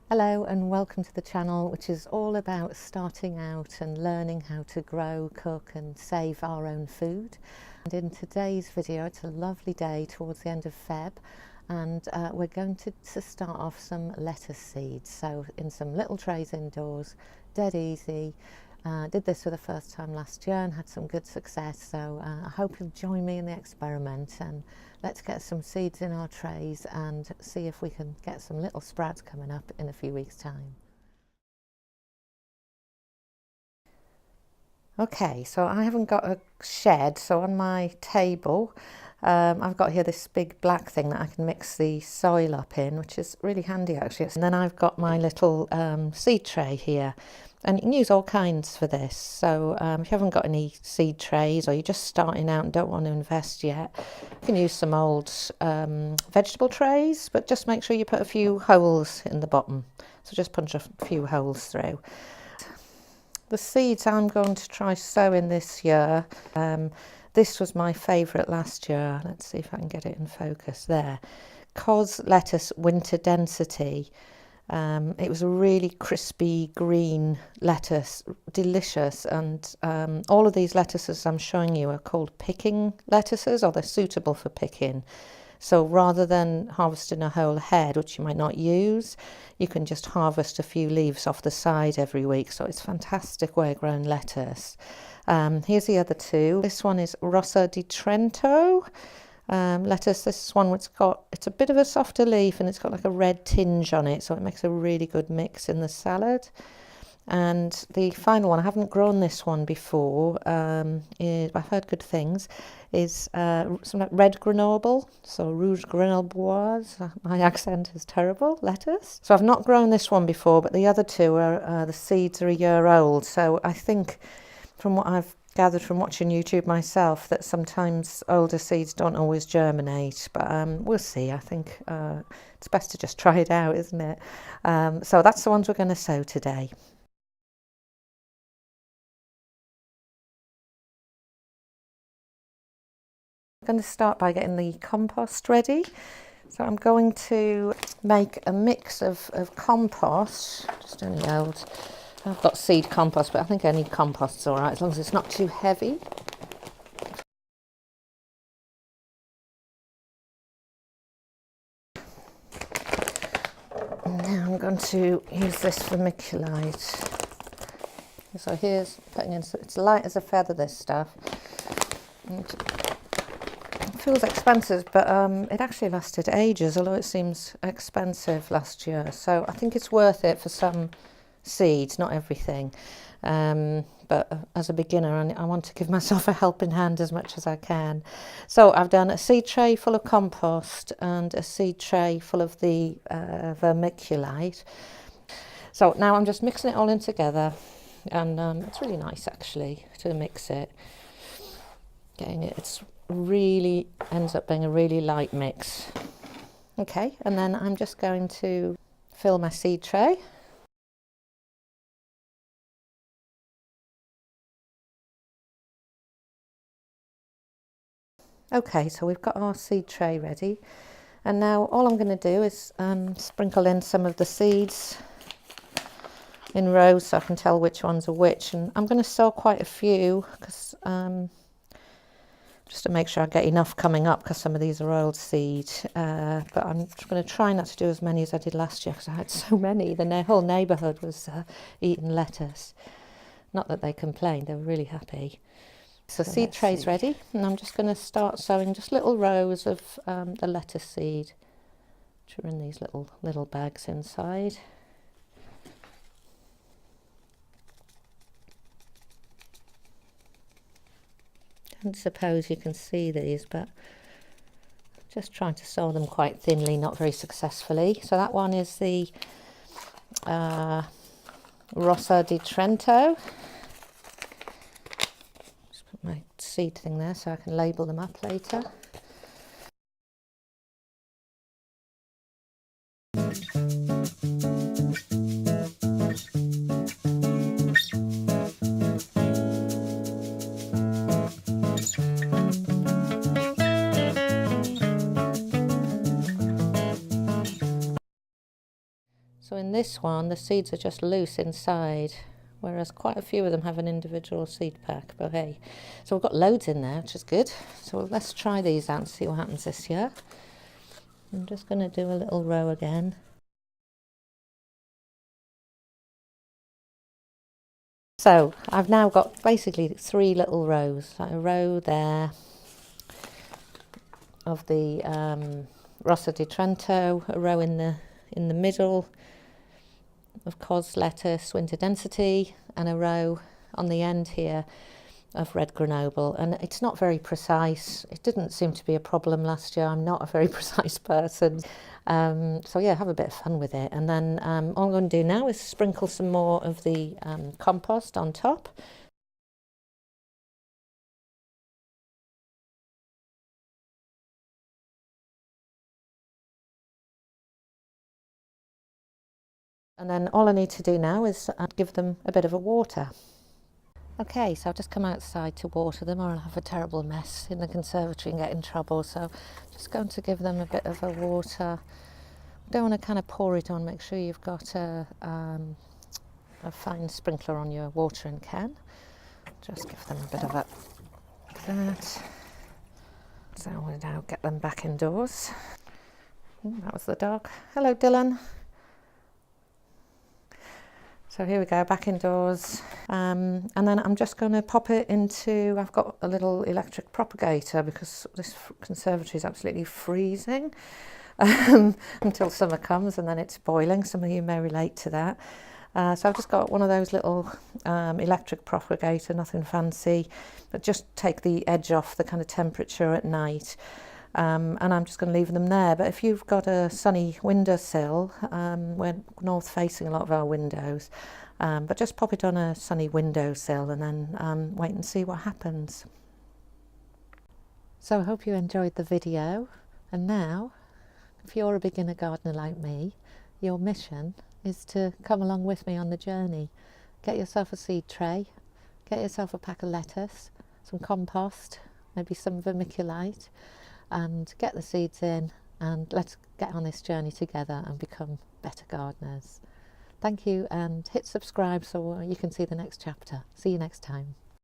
Hello and welcome to the channel, which is all about starting out and learning how to grow, cook and save our own food. And in today's video, it's a lovely day towards the end of Feb, and we're going to start off some lettuce seeds. So in some little trays indoors, dead easy. Did this for the first time last year and had some good success, so I hope you'll join me in the experiment, and let's get some seeds in our trays and see if we can get some little sprouts coming up in a few weeks' time. Okay, so I haven't got a shed, so on my table I've got here this big black thing that I can mix the soil up in, which is really handy actually. And then I've got my little seed tray here, and you can use all kinds for this. So if you haven't got any seed trays, or you're just starting out and don't want to invest yet, you can use some old vegetable trays, but just make sure you put a few holes in the bottom. So just punch a few holes through. The seeds I'm going to try sowing this year, this was my favourite last year. Let's see if I can get it in focus there. Cos Lettuce-Winter Density. It was a really crispy green lettuce, delicious, and all of these lettuces I'm showing you are called picking lettuces, or they're suitable for picking. So rather than harvesting a whole head, which you might not use, you can just harvest a few leaves off the side every week. So it's fantastic way-grown lettuce. Here's the other two. This one is Rossa di Trento lettuce. This one, it's a bit of a softer leaf and it's got like a red tinge on it, so it makes a really good mix in the salad. And the final one, I haven't grown this one before, I've heard good things, is something like red Grenoble, so rouge grenobloise. My accent is terrible, lettuce. So I've not grown this one before, but the other two are, the seeds are a year old. So I think, from what I've gathered from watching YouTube myself, that sometimes older seeds don't always germinate, but we'll see. I think it's best to just try it out, isn't it? So that's the ones we're going to sow today. I'm going to start by getting the compost ready. So I'm going to make a mix of compost, just any old, I've got seed compost, but I think any compost's all right, as long as it's not too heavy. And now I'm going to use this vermiculite. So here's putting in, it's light as a feather, this stuff. And it feels expensive, but it actually lasted ages, although it seems expensive last year. So I think it's worth it for some seeds, not everything. But as a beginner, I want to give myself a helping hand as much as I can. So I've done a seed tray full of compost and a seed tray full of the vermiculite. So now I'm just mixing it all in together, and it's really nice actually to mix it. It's really ends up being a really light mix. Okay, and then I'm just going to fill my seed tray. Okay, so we've got our seed tray ready, and now all I'm going to do is sprinkle in some of the seeds in rows so I can tell which ones are which, and I'm going to sow quite a few because just to make sure I get enough coming up, because some of these are old seed, but I'm going to try not to do as many as I did last year because I had so many. The whole neighbourhood was eating lettuce. Not that they complained, they were really happy. So seed tray's ready, and I'm just going to start sowing just little rows of the lettuce seed, which are in these little bags inside. I don't suppose you can see these, but just trying to sow them quite thinly, not very successfully. So that one is the Rossa di Trento. Just put my seed thing there so I can label them up later. So in this one, the seeds are just loose inside, whereas quite a few of them have an individual seed pack, but hey. So we've got loads in there, which is good. So let's try these out and see what happens this year. I'm just going to do a little row again. So I've now got basically 3 little rows, like a row there of the Rossa di Trento, a row in the middle of Cos Lettuce-Winter Density, and a row on the end here of red Grenoble. And it's not very precise. It didn't seem to be a problem last year. I'm not a very precise person. So yeah, have a bit of fun with it. And then all I'm going to do now is sprinkle some more of the compost on top. And then all I need to do now is give them a bit of a water. Okay, so I've just come outside to water them, or I'll have a terrible mess in the conservatory and get in trouble. So just going to give them a bit of a water. Don't want to kind of pour it on. Make sure you've got a fine sprinkler on your watering can. Just give them a bit of a that. So we'll now get them back indoors. Ooh, that was the dog. Hello, Dylan. So here we go, back indoors. And then I'm just going to pop it into, I've got a little electric propagator because this conservatory is absolutely freezing until summer comes, and then it's boiling. Some of you may relate to that. So I've just got one of those little electric propagator, nothing fancy, but just take the edge off the kind of temperature at night. And I'm just going to leave them there. But if you've got a sunny windowsill, we're north facing a lot of our windows, but just pop it on a sunny windowsill and then wait and see what happens. So I hope you enjoyed the video. And now, if you're a beginner gardener like me, your mission is to come along with me on the journey. Get yourself a seed tray, get yourself a pack of lettuce, some compost, maybe some vermiculite, and get the seeds in, and let's get on this journey together and become better gardeners. Thank you, and hit subscribe so you can see the next chapter. See you next time.